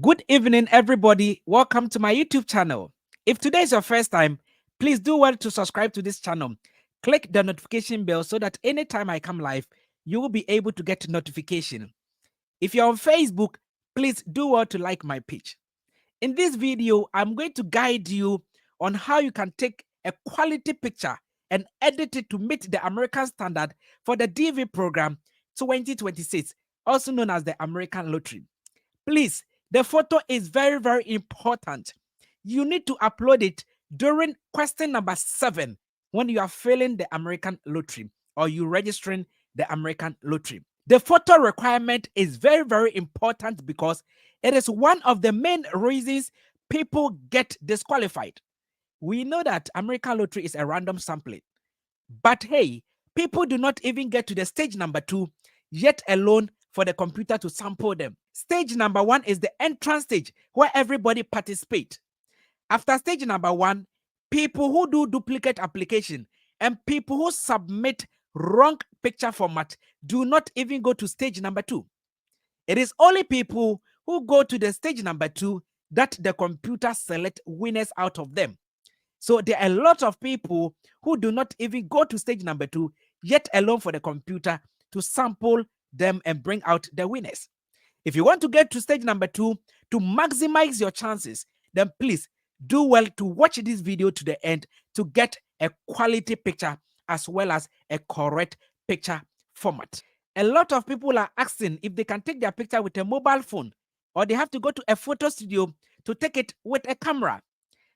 Good evening, everybody. Welcome to my YouTube channel. If today is your first time, please do well to subscribe to this channel. Click the notification bell so that anytime I come live, you will be able to get notification. If you're on Facebook, please do well to like my page. In this video, I'm going to guide you on how you can take a quality picture and edit it to meet the American standard for the DV program 2026, also known as the American Lottery. Please, the photo is very, very important. You need to upload it during question number 7 when you are filling the American Lottery or you registering the American Lottery. The photo requirement is very, very important because it is one of the main reasons people get disqualified. We know that American Lottery is a random sampling, but hey, people do not even get to the stage number 2, yet alone for the computer to sample them. Stage number 1 is the entrance stage where everybody participates. After stage number 1, people who do duplicate application and people who submit wrong picture format do not even go to stage number 2. It is only people who go to the stage number 2 that the computer select winners out of them. So there are a lot of people who do not even go to stage number 2, yet alone for the computer to sample them and bring out the winners. If you want to get to stage number 2 to maximize your chances, then please do well to watch this video to the end to get a quality picture as well as a correct picture format. A lot of people are asking if they can take their picture with a mobile phone or they have to go to a photo studio to take it with a camera.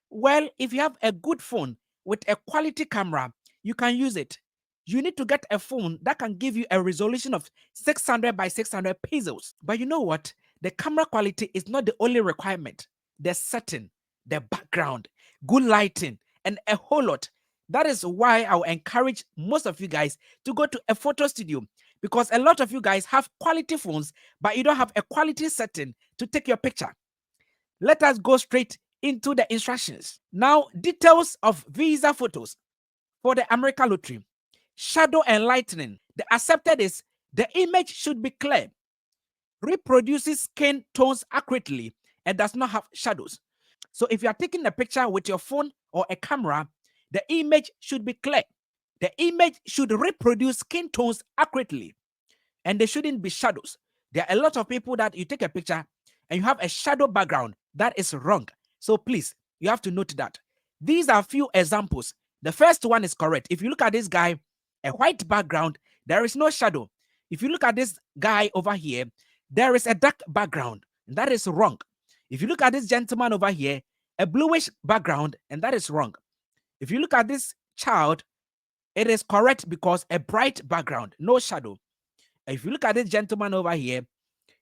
Well, if you have a good phone with a quality camera, you can use it. You need to get a phone that can give you a resolution of 600 by 600 pixels. But you know what? The camera quality is not the only requirement. The setting, the background, good lighting, and a whole lot. That is why I will encourage most of you guys to go to a photo studio, because a lot of you guys have quality phones, but you don't have a quality setting to take your picture. Let us go straight into the instructions. Now, details of visa photos for the American Lottery. Shadow and lightening. The accepted is the image should be clear, reproduces skin tones accurately, and does not have shadows. So if you are taking a picture with your phone or a camera, the image should be clear. The image should reproduce skin tones accurately, and there shouldn't be shadows. There are a lot of people that you take a picture and you have a shadow background. That is wrong. So please, you have to note that. These are few examples. The first one is correct. If you look at this guy, a white background, there is no shadow. If you look at this guy over here, there is a dark background, and that is wrong. If you look at this gentleman over here, a bluish background, and that is wrong. If you look at this child, it is correct because a bright background, no shadow. If you look at this gentleman over here,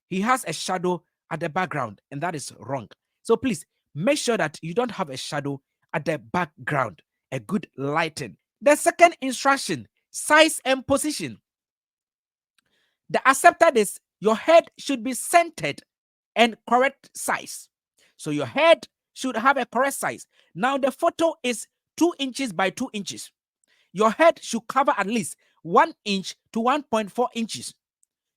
he has a shadow at the background, and that is wrong. So please make sure that you don't have a shadow at the background, a good lighting. The second instruction, size and position. The accepted is your head should be centered and correct size. So your head should have a correct size. Now the photo is 2 inches by 2 inches. Your head should cover at least 1 inch to 1.4 inches.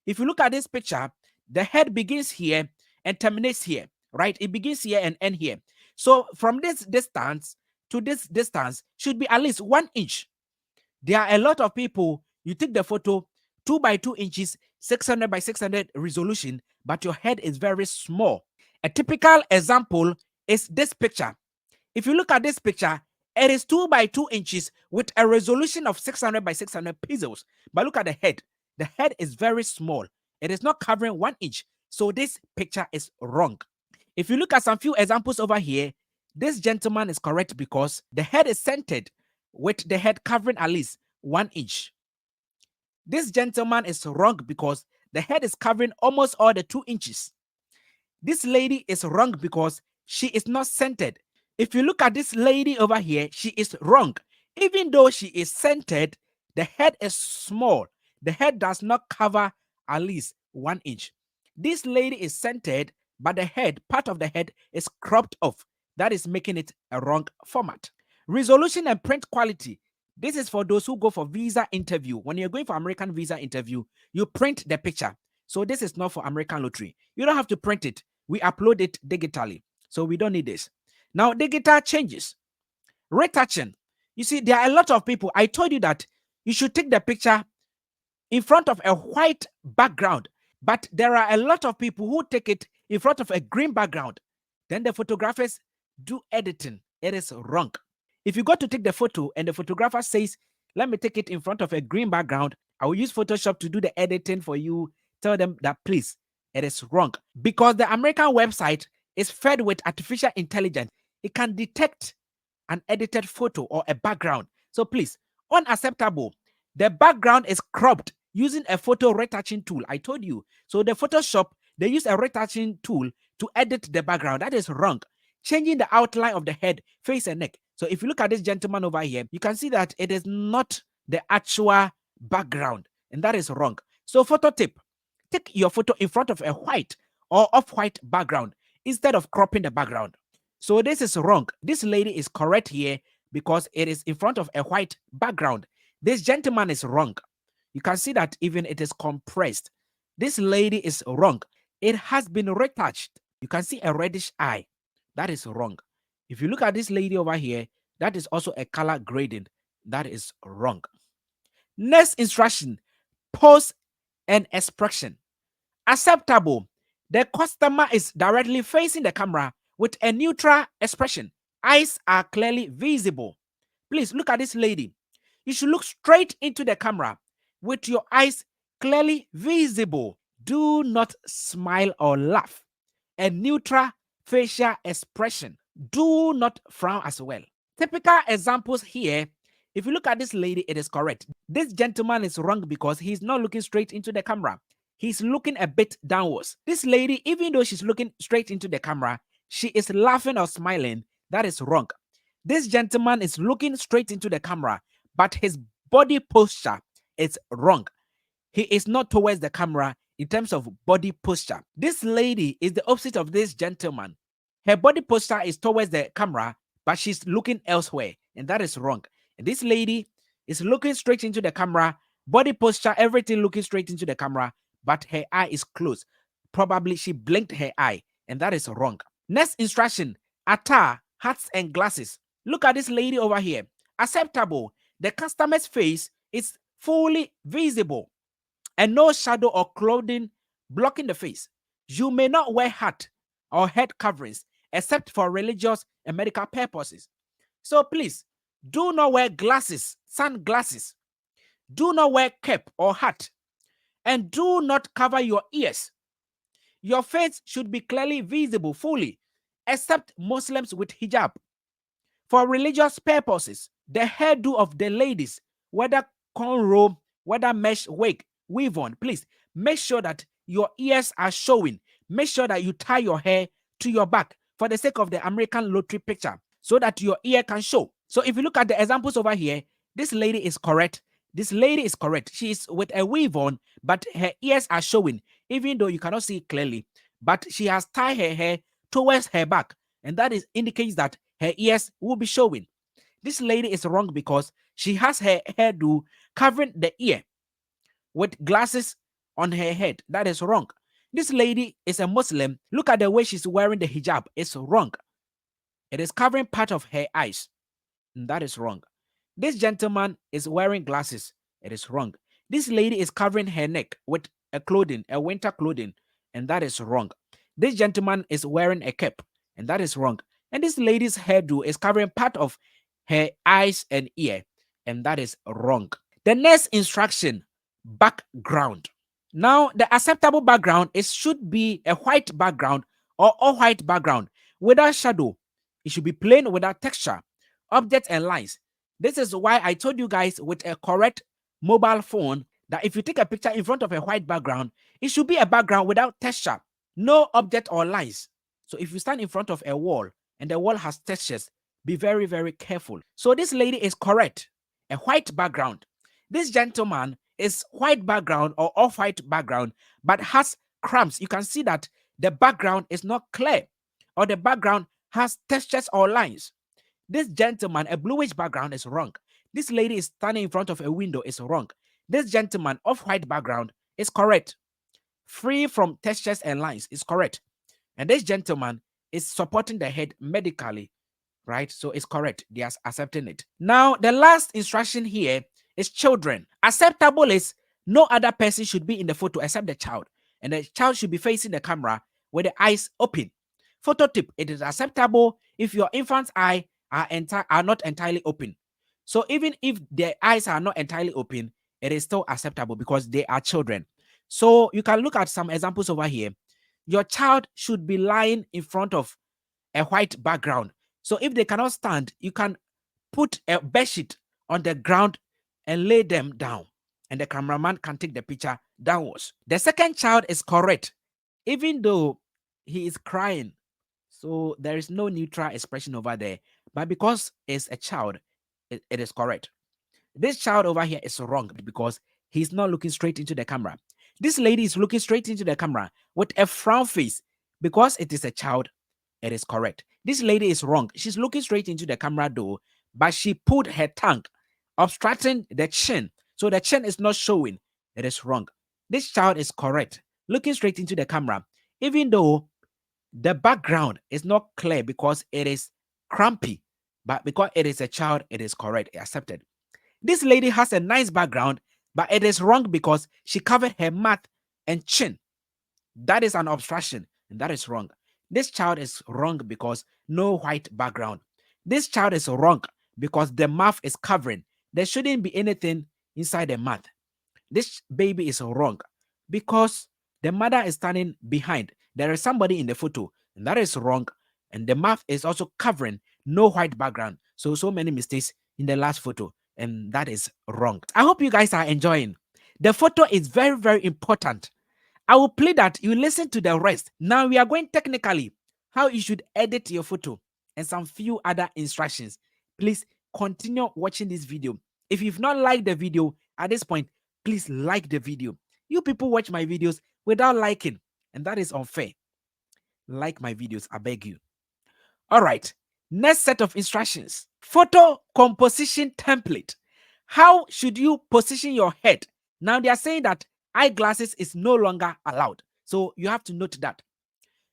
If you look at this picture, the head begins here and terminates here, right? It begins here and ends here. So from this distance to this distance should be at least 1 inch. There are a lot of people, you take the photo 2 by 2 inches, 600 by 600 resolution, but your head is very small. A typical example is this picture. If you look at this picture, it is 2 by 2 inches with a resolution of 600 by 600 pixels. But look at the head. The head is very small. It is not covering 1 inch. So this picture is wrong. If you look at some few examples over here, this gentleman is correct because the head is centered with the head covering at least 1 inch. This gentleman is wrong because the head is covering almost all the 2 inches. This lady is wrong because she is not centered. If you look at this lady over here, she is wrong. Even though she is centered, the head is small. The head does not cover at least 1 inch. This lady is centered, but the head, part of the head, is cropped off. That is making it a wrong format. Resolution and print quality. This is for those who go for visa interview. When you're going for American visa interview, you print the picture. So this is not for American Lottery. You don't have to print it. we upload it digitally. So we don't need this. Now, digital changes. Retouching. You see, there are a lot of people. I told you that you should take the picture in front of a white background, but there are a lot of people who take it in front of a green background. Then the photographers do editing. It is wrong. If you go to take the photo and the photographer says, let me take it in front of a green background, I will use Photoshop to do the editing for you. Tell them that, please, it is wrong. Because the American website is fed with artificial intelligence. It can detect an edited photo or a background. So please, unacceptable. The background is cropped using a photo retouching tool. I told you. So the Photoshop, they use a retouching tool to edit the background. That is wrong. Changing the outline of the head, face, and neck. So if you look at this gentleman over here, you can see that it is not the actual background, and that is wrong. So photo tip, take your photo in front of a white or off-white background instead of cropping the background. So this is wrong. This lady is correct here because it is in front of a white background. This gentleman is wrong. You can see that even it is compressed. This lady is wrong. It has been retouched. You can see a reddish eye. That is wrong. If you look at this lady over here, that is also a color grading. That is wrong. Next instruction, pose and expression. Acceptable. The customer is directly facing the camera with a neutral expression. Eyes are clearly visible. Please look at this lady. You should look straight into the camera with your eyes clearly visible. Do not smile or laugh. A neutral facial expression. Do not frown as well. Typical examples here. If you look at this lady, it is correct. This gentleman is wrong because he's not looking straight into the camera. He's looking a bit downwards. This lady, even though she's looking straight into the camera, she is laughing or smiling. That is wrong. This gentleman is looking straight into the camera, but his body posture is wrong. He is not towards the camera in terms of body posture. This lady is the opposite of this gentleman. Her body posture is towards the camera, but she's looking elsewhere, and that is wrong. And this lady is looking straight into the camera, body posture, everything looking straight into the camera, but her eye is closed. Probably she blinked her eye, and that is wrong. Next instruction, attire, hats, and glasses. Look at this lady over here. Acceptable. The customer's face is fully visible and no shadow or clothing blocking the face. You may not wear hat or head coverings except for religious and medical purposes. So please, do not wear glasses, sunglasses. Do not wear cap or hat. And do not cover your ears. Your face should be clearly visible fully, except Muslims with hijab. For religious purposes, the hairdo of the ladies, whether cornrow, whether mesh wig, weave on, please make sure that your ears are showing. Make sure that you tie your hair to your back for the sake of the American lottery picture so that your ear can show. So if you look at the examples over here, this lady is correct. This lady is correct. She is with a weave on, but her ears are showing, even though you cannot see clearly. But she has tied her hair towards her back, and that indicates that her ears will be showing. This lady is wrong because she has her hairdo covering the ear with glasses on her head. That is wrong. This lady is a Muslim. Look at the way she's wearing the hijab. It's wrong. It is covering part of her eyes. And that is wrong. This gentleman is wearing glasses. It is wrong. This lady is covering her neck with a clothing, a winter clothing, and that is wrong. This gentleman is wearing a cap, and that is wrong. And this lady's hairdo is covering part of her eyes and ear, and that is wrong. The next instruction, background. Now, the acceptable background should be a white background or a white background without shadow. It should be plain without texture, objects, and lines. This is why I told you guys with a correct mobile phone that if you take a picture in front of a white background, it should be a background without texture, no object or lines. So if you stand in front of a wall and the wall has textures, be very, very careful. So this lady is correct, a white background. This gentleman is white background or off-white background, but has crumbs. You can see that the background is not clear or the background has textures or lines. This gentleman, a bluish background, is wrong. This lady is standing in front of a window, is wrong. This gentleman, off-white background, is correct. Free from textures and lines is correct. And this gentleman is supporting the head medically, right? So it's correct. They are accepting it. Now, the last instruction here is children. Acceptable is no other person should be in the photo except the child. And the child should be facing the camera with the eyes open. Photo tip: it is acceptable if your infant's eye are not entirely open. So even if their eyes are not entirely open, it is still acceptable because they are children. So you can look at some examples over here. Your child should be lying in front of a white background. So if they cannot stand, you can put a bedsheet on the ground and lay them down, and the cameraman can take the picture downwards. The second child is correct, even though he is crying. So there is no neutral expression over there, but because it's a child, it is correct. This child over here is wrong because he's not looking straight into the camera. This lady is looking straight into the camera with a frown face. Because it is a child, it is correct. This lady is wrong. She's looking straight into the camera though, but she put her tongue obstructing the chin. So the chin is not showing. It is wrong. This child is correct, looking straight into the camera, even though the background is not clear because it is crampy. But because it is a child, it is correct, accepted. This lady has a nice background, but it is wrong because she covered her mouth and chin. That is an obstruction, and that is wrong. This child is wrong because no white background. This child is wrong because the mouth is covering. There shouldn't be anything inside the mouth. This baby is wrong because the mother is standing behind. There is somebody in the photo, and that is wrong. And the mouth is also covering, no white background. So many mistakes in the last photo, and that is wrong. I hope you guys are enjoying. The photo is very, very important. I will play that. You listen to the rest. Now we are going technically how you should edit your photo and some few other instructions. Please continue watching this video. If you've not liked the video at this point, please like the video. You people watch my videos without liking, and that is unfair. Like my videos, I beg you. All right, next set of instructions. Photo composition template. How should you position your head? Now they are saying that eyeglasses is no longer allowed. So you have to note that.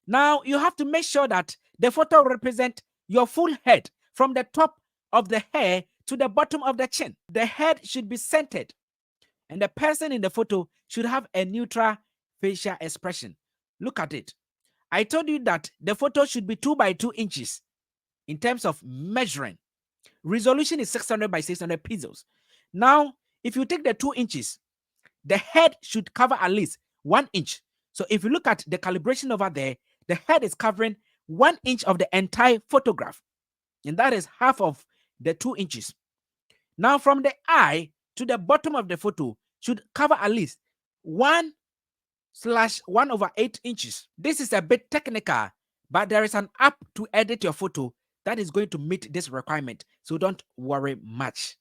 Now you have to make sure that the photo represents your full head from the top of the hair to the bottom of the chin. The head should be centered, and the person in the photo should have a neutral facial expression. Look at it. I told you that the photo should be 2 by 2 inches in terms of measuring. Resolution is 600 by 600 pixels. Now, if you take the 2 inches, the head should cover at least 1 inch. So if you look at the calibration over there, the head is covering 1 inch of the entire photograph, and that is half of the 2 inches. Now, from the eye to the bottom of the photo should cover at least 1/1/8 inches. This is a bit technical, but there is an app to edit your photo that is going to meet this requirement, so don't worry much.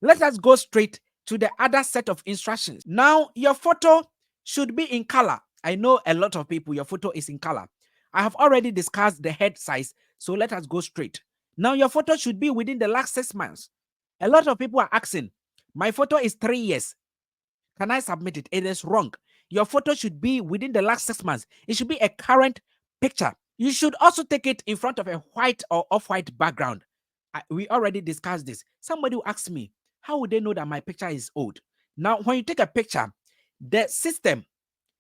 Let us go straight to the other set of instructions. Now, your photo should be in color. I know a lot of people, your photo is in color. I have already discussed the head size, so let us go straight. Now, your photo should be within the last 6 months. A lot of people are asking, my photo is 3 years. Can I submit it? It is wrong. Your photo should be within the last 6 months. It should be a current picture. You should also take it in front of a white or off-white background. We already discussed this. Somebody will ask me, how would they know that my picture is old? Now, when you take a picture, the system,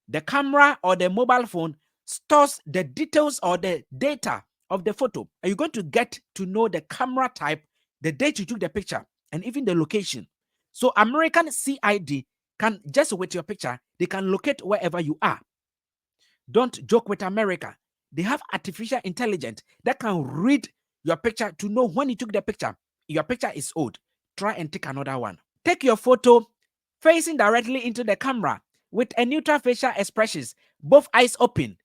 the camera or the mobile phone stores the details or the data of the photo. Are you going to get to know the camera type, the date you took the picture, and even the location? So American CID can, just with your picture, they can locate wherever you are. Don't joke with America. They have artificial intelligence that can read your picture to know when you took the picture. Your picture is old. Try and take another one. Take your photo facing directly into the camera with a neutral facial expressions, both eyes open.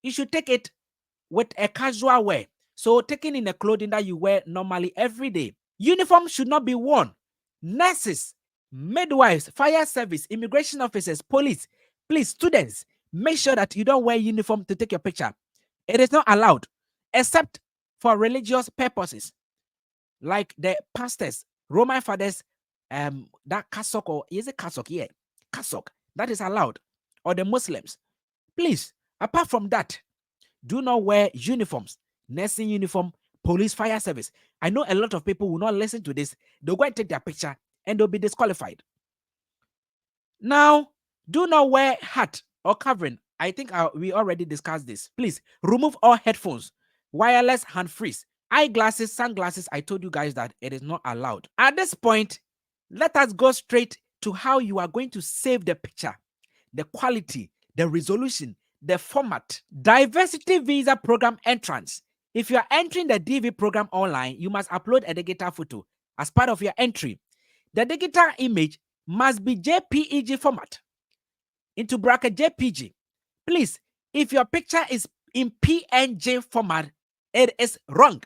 You should take it with a casual wear. So taking in a clothing that you wear normally every day. Uniform should not be worn. Nurses, midwives, fire service, immigration officers, police, please, students, make sure that you don't wear uniform to take your picture. It is not allowed, except for religious purposes, like the pastors, Roman fathers, that cassock, or is it cassock? Yeah, cassock. That is allowed, or the Muslims. Please, apart from that, Do not wear uniforms, nursing uniform, police, fire service. I know a lot of people will not listen to this. They'll go and take their picture and they'll be disqualified. Now, do not wear hat or covering. I think we already discussed this. Please remove all headphones, wireless, hand freeze, eyeglasses, sunglasses. I told you guys that it is not allowed. At this point, let us go straight to how you are going to save the picture, the quality, the resolution, the format. Diversity Visa Program entrance. If you are entering the DV program online, you must upload a digital photo as part of your entry. The digital image must be JPEG format into bracket JPG. Please, if your picture is in PNG format, it is wrong.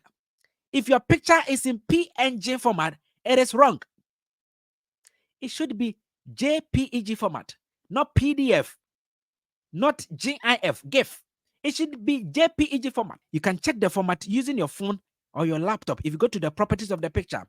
If your picture is in PNG format, it is wrong. It should be JPEG format, not PDF, not GIF. It should be JPEG format. You can check the format using your phone or your laptop. If you go to the properties of the picture,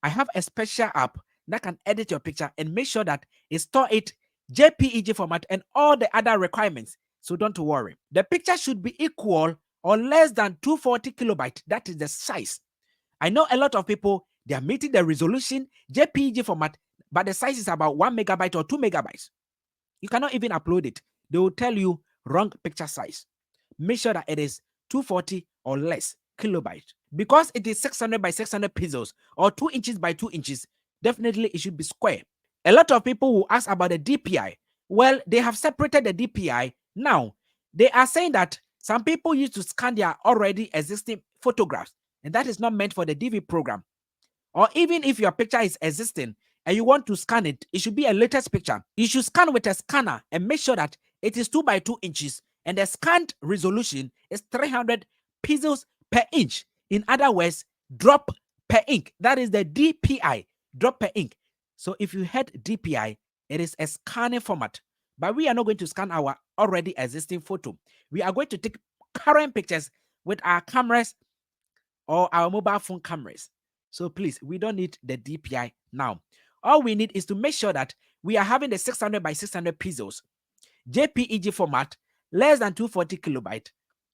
I have a special app that can edit your picture and make sure that it store it JPEG format and all the other requirements. So don't worry. The picture should be equal or less than 240 kilobyte. That is the size. I know a lot of people, they are meeting the resolution JPEG format, but the size is about 1 megabyte or 2 megabytes. You cannot even upload it. They will tell you wrong picture size. Make sure that it is 240 or less kilobyte. Because it is 600 by 600 pixels or 2 inches by 2 inches, definitely it should be square. A lot of people will ask about the DPI. Well, they have separated the DPI. Now, they are saying that some people used to scan their already existing photographs, and that is not meant for the DV program. Or even if your picture is existing and you want to scan it, it should be a latest picture. You should scan with a scanner and make sure that it is 2 by 2 inches and the scanned resolution is 300 pixels per inch. In other words, drop per ink. That is the DPI, drop per ink. So if you had DPI, it is a scanning format. But we are not going to scan our already existing photo. We are going to take current pictures with our cameras or our mobile phone cameras. So please, we don't need the DPI now. All we need is to make sure that we are having the 600 by 600 pixels, JPEG format, less than 240 kilobyte,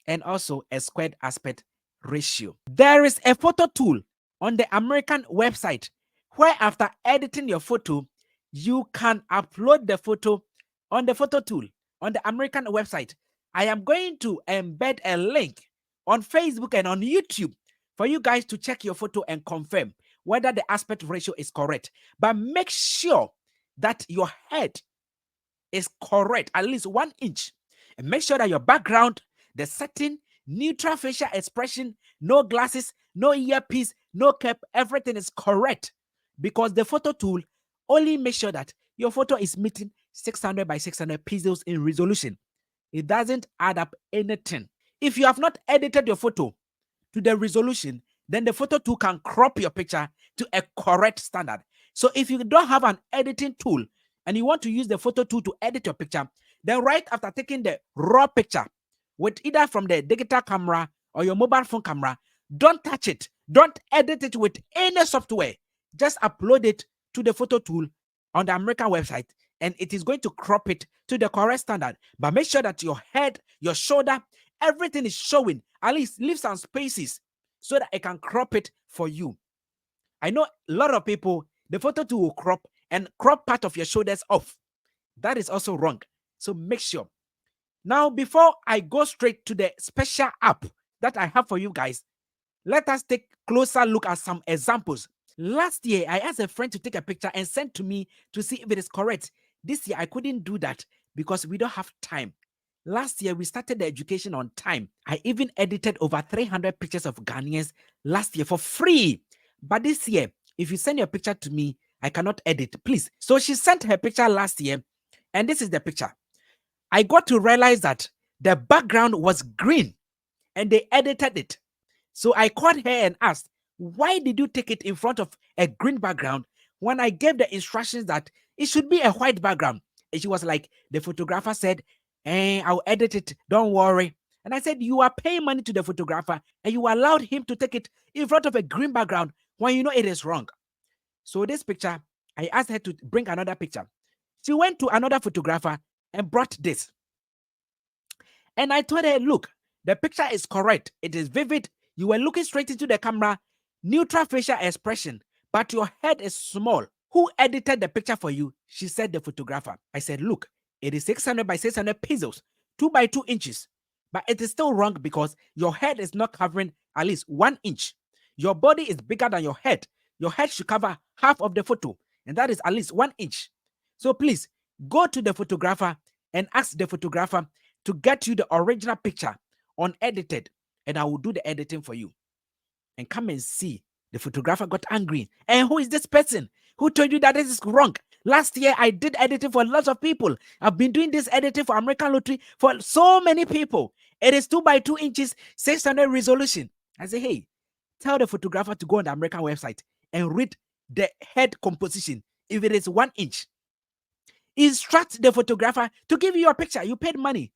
and also a squared aspect ratio. There is a photo tool on the American website where after editing your photo, you can upload the photo on the photo tool on the American website. I am going to embed a link on Facebook and on YouTube for you guys to check your photo and confirm whether the aspect ratio is correct. But make sure that your head is correct, at least 1 inch. And make sure that your background, the setting, neutral facial expression, no glasses, no earpiece, no cap, everything is correct. Because the photo tool only makes sure that your photo is meeting 600 by 600 pixels in resolution. It doesn't add up anything. If you have not edited your photo to the resolution, then the photo tool can crop your picture to a correct standard. So if you don't have an editing tool and you want to use the photo tool to edit your picture, then right after taking the raw picture with either from the digital camera or your mobile phone camera, don't touch it. Don't edit it with any software. Just upload it to the photo tool on the American website and it is going to crop it to the correct standard. But make sure that your head, your shoulder, everything is showing. At least leave some spaces so that it can crop it for you. I know a lot of people, the photo tool will crop and crop part of your shoulders off. That is also wrong. So make sure. Now, before I go straight to the special app that I have for you guys, let us take a closer look at some examples. Last year, I asked a friend to take a picture and send to me to see if it is correct. This year, I couldn't do that because we don't have time. Last year, we started the education on time. I even edited over 300 pictures of Ghanaians last year for free. But this year, if you send your picture to me, I cannot edit, please. So she sent her picture last year, and this is the picture. I got to realize that the background was green, and they edited it. So I called her and asked, why did you take it in front of a green background when I gave the instructions that it should be a white background? And she was like, the photographer said, I'll edit it, don't worry. And I said, you are paying money to the photographer and you allowed him to take it in front of a green background when you know it is wrong. So this picture, I asked her to bring another picture. She went to another photographer and brought this. And I told her, look, The picture is correct. It is vivid. You were looking straight into the camera, neutral facial expression, but your head is small. Who edited the picture for you? She said, the photographer. I said, look, it is 600 by 600 pixels, 2 by 2 inches. But it is still wrong because your head is not covering at least 1 inch. Your body is bigger than your head. Your head should cover half of the photo, and that is at least 1 inch. So please go to the photographer and ask the photographer to get you the original picture unedited, and I will do the editing for you. And come and see. The photographer got angry. And who is this person who told you that this is wrong? Last year, I did editing for lots of people. I've been doing this editing for American Lottery for so many people. It is 2 by 2 inches, 600 resolution. I say, hey, tell the photographer to go on the American website and read the head composition. If it is 1 inch, instruct the photographer to give you your picture. You paid money.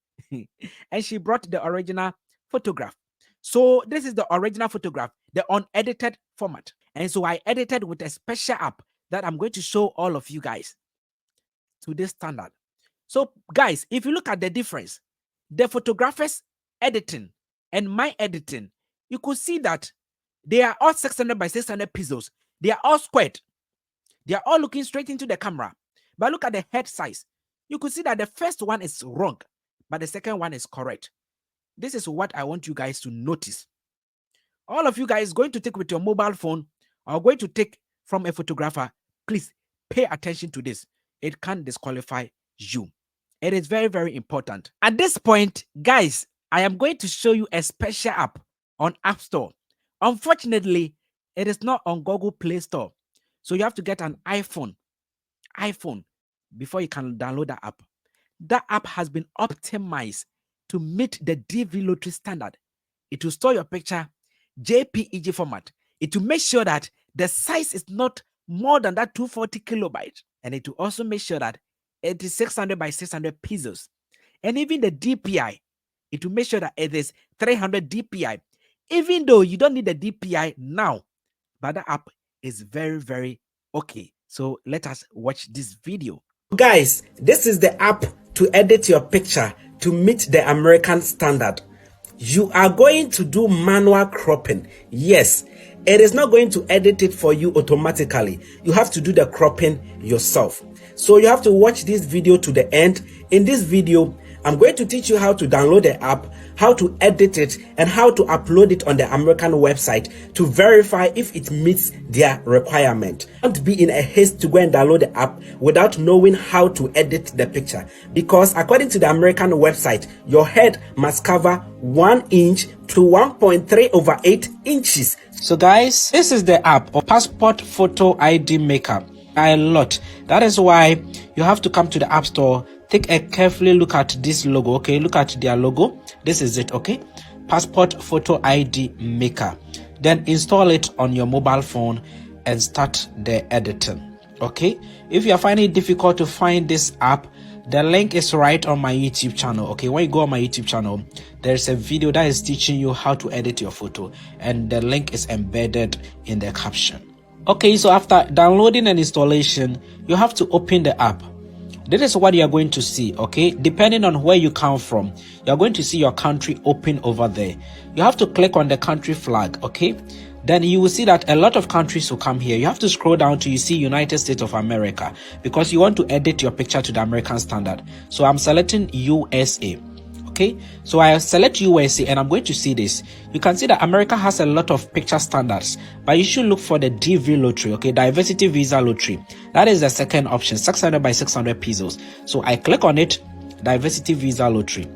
And she brought the original photograph. So this is the original photograph, the unedited format. And so I edited with a special app that I'm going to show all of you guys to this standard. So guys, if you look at the difference, the photographer's editing and my editing, you could see that they are all 600 by 600 pixels. They are all squared. They are all looking straight into the camera. But look at the head size. You could see that the first one is wrong, but the second one is correct. This is what I want you guys to notice. All of you guys going to take with your mobile phone or going to take from a photographer, please pay attention to this. It can disqualify you. It is very, very important. At this point, guys, I am going to show you a special app on App Store. Unfortunately, it is not on Google Play Store. So you have to get an iPhone before you can download that app. That app has been optimized to meet the DV Lottery standard. It will store your picture JPEG format. It will make sure that the size is not more than that 240 kilobytes. And it will also make sure that it is 600 by 600 pixels. And even the DPI, it will make sure that it is 300 DPI. Even though you don't need the DPI now, but the app is very, very okay. So let us watch this video. Guys, this is the app to edit your picture to meet the American standard. You are going to do manual cropping. Yes, it is not going to edit it for you automatically. You have to do the cropping yourself. So you have to watch this video to the end. In this video, I'm going to teach you how to download the app, how to edit it, and how to upload it on the American website to verify if it meets their requirement. Don't be in a haste to go and download the app without knowing how to edit the picture, because according to the American website, your head must cover 1 inch to 1.3/8 inches. So guys, this is the app of Passport Photo ID Maker. A lot. That is why you have to come to the App Store. Take a carefully look at this logo. Okay, look at their logo. This is it. Okay, Passport Photo ID Maker. Then install it on your mobile phone and start the editing. Okay, if you are finding it difficult to find this app, the link is right on my YouTube channel. Okay, when you go on my YouTube channel, there's a video that is teaching you how to edit your photo, and the link is embedded in the caption. Okay, so after downloading and installation, you have to open the app. This is what you are going to see. Okay, depending on where you come from, you are going to see your country open over there. You have to click on the country flag. Okay, then you will see that a lot of countries will come here. You have to scroll down till you see United States of America, because you want to edit your picture to the American standard. So I'm selecting USA. Okay, so I select USA and I'm going to see this. You can see that America has a lot of picture standards, but you should look for the DV Lottery. Okay, Diversity Visa Lottery. That is the second option, 600 by 600 pixels. So I click on it, Diversity Visa Lottery.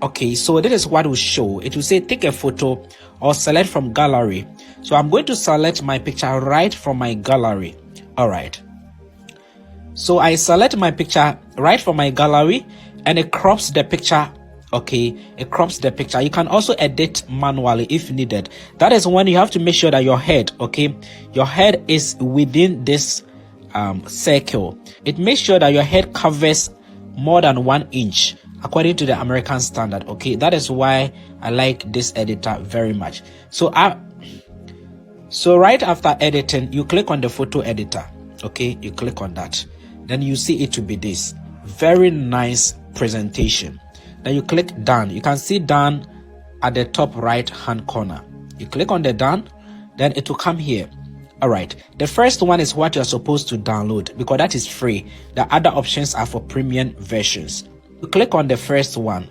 Okay, so this is what will show. It will say take a photo or select from gallery. So I'm going to select my picture right from my gallery. All right. So I select my picture right from my gallery and it crops the picture. Okay, it crops the picture. You can also edit manually if needed. That is when you have to make sure that your head, okay, your head is within this circle. It makes sure that your head covers more than 1 inch according to the American standard. Okay, that is why I like this editor very much. So right after editing, you click on the photo editor. Okay, you click on that, then you see it to be this very nice presentation. Then you click done. You can see done at the top right hand corner. You click on the done, then it will come here. All right, the first one is what you're supposed to download because that is free. The other options are for premium versions. You click on the first one.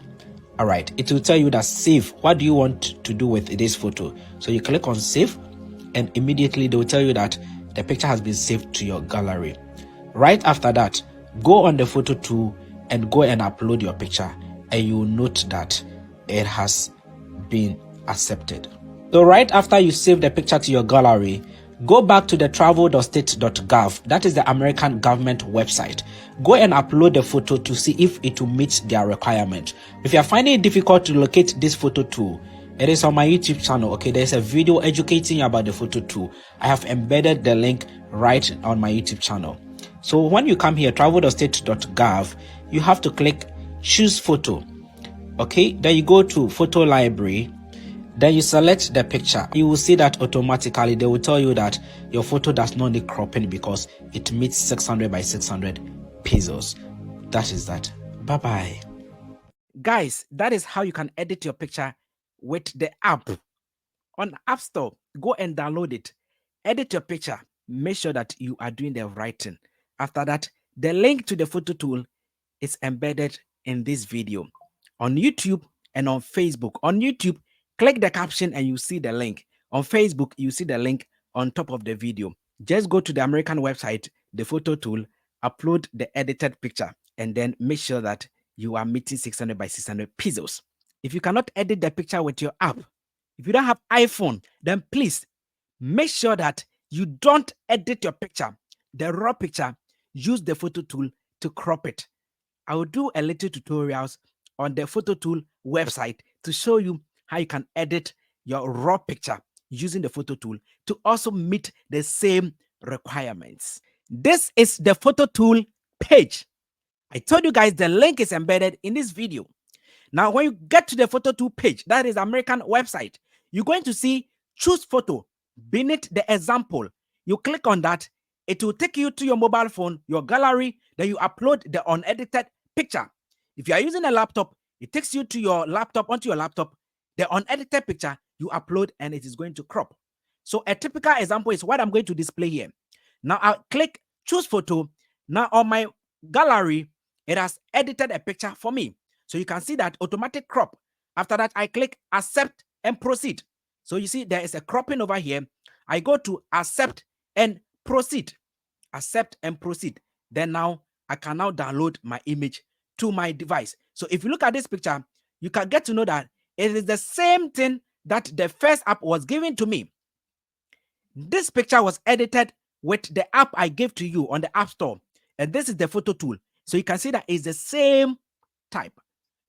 All right, it will tell you that save. What do you want to do with this photo? So you click on save, and immediately they will tell you that the picture has been saved to your gallery. Right after that, go on the photo tool and go and upload your picture, and you will note that it has been accepted. So right after you save the picture to your gallery, go back to the travel.state.gov. That is the American government website. Go and upload the photo to see if it will meet their requirement. If you are finding it difficult to locate this photo tool, it is on my YouTube channel. Okay, there's a video educating you about the photo tool. I have embedded the link right on my YouTube channel. So when you come here, travel.state.gov, you have to click choose photo. Okay, then you go to photo library. Then you select the picture. You will see that automatically they will tell you that your photo does not need cropping because it meets 600 by 600 pixels. That is that. Bye bye. Guys, that is how you can edit your picture with the app. On App Store, go and download it. Edit your picture. Make sure that you are doing the right thing. After that, the link to the photo tool is embedded in this video on YouTube and on Facebook. On YouTube, click the caption and you see the link. On Facebook, you see the link on top of the video. Just go to the American website, the photo tool, upload the edited picture, and then make sure that you are meeting 600 by 600 pixels. If you cannot edit the picture with your app, if you don't have iPhone, then please make sure that you don't edit your picture, the raw picture. Use the photo tool to crop it. I will do a little tutorials on the photo tool website to show you how you can edit your raw picture using the photo tool to also meet the same requirements. This is the photo tool page. I told you guys the link is embedded in this video. Now, when you get to the photo tool page, that is American website, you're going to see choose photo beneath the example. You click on that, it will take you to your mobile phone, your gallery, then you upload the unedited picture. If you are using a laptop, it takes you to your laptop, onto your laptop, the unedited picture you upload and it is going to crop. So a typical example is what I'm going to display here. Now I'll click choose photo. Now on my gallery, it has edited a picture for me. So you can see that automatic crop. After that, I click accept and proceed. So you see there is a cropping over here. I go to accept and proceed. Accept and proceed. Then now I can now download my image to my device. So if you look at this picture, you can get to know that it is the same thing that the first app was giving to me. This picture was edited with the app I gave to you on the App Store. And this is the photo tool. So you can see that it's the same type.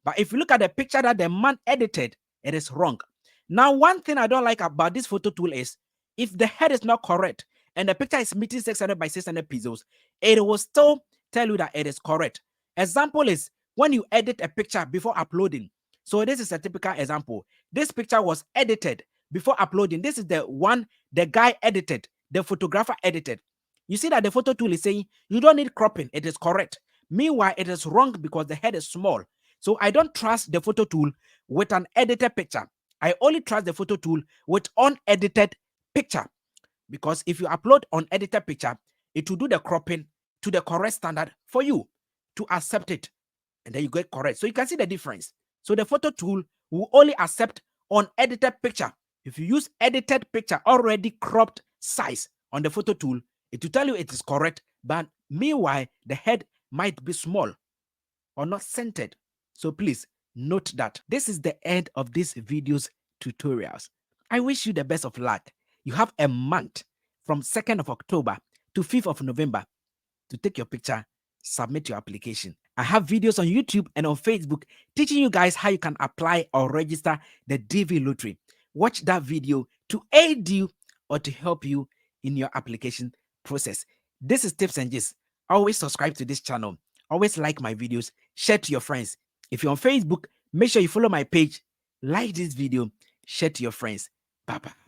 But if you look at the picture that the man edited, it is wrong. Now, one thing I don't like about this photo tool is if the head is not correct and the picture is meeting 600 by 600 pixels, it will still tell you that it is correct. Example is when you edit a picture before uploading. So this is a typical example. This picture was edited before uploading. This is the one the guy edited, the photographer edited. You see that the photo tool is saying you don't need cropping. It is correct. Meanwhile, it is wrong because the head is small. So I don't trust the photo tool with an edited picture. I only trust the photo tool with unedited picture. Because if you upload unedited picture, it will do the cropping to the correct standard for you to accept it. And then you get correct. So you can see the difference. So the photo tool will only accept unedited picture. If you use edited picture, already cropped size on the photo tool, it will tell you it is correct. But meanwhile, the head might be small or not centered. So please note that. This is the end of this video's tutorials. I wish you the best of luck. You have a month from 2nd of October to 5th of November to take your picture, submit your application. I have videos on YouTube and on Facebook teaching you guys how you can apply or register the DV Lottery. Watch that video to aid you or to help you in your application process. This is Tips and Gist. Always subscribe to this channel. Always like my videos. Share to your friends. If you're on Facebook, make sure you follow my page. Like this video. Share to your friends. Bye-bye.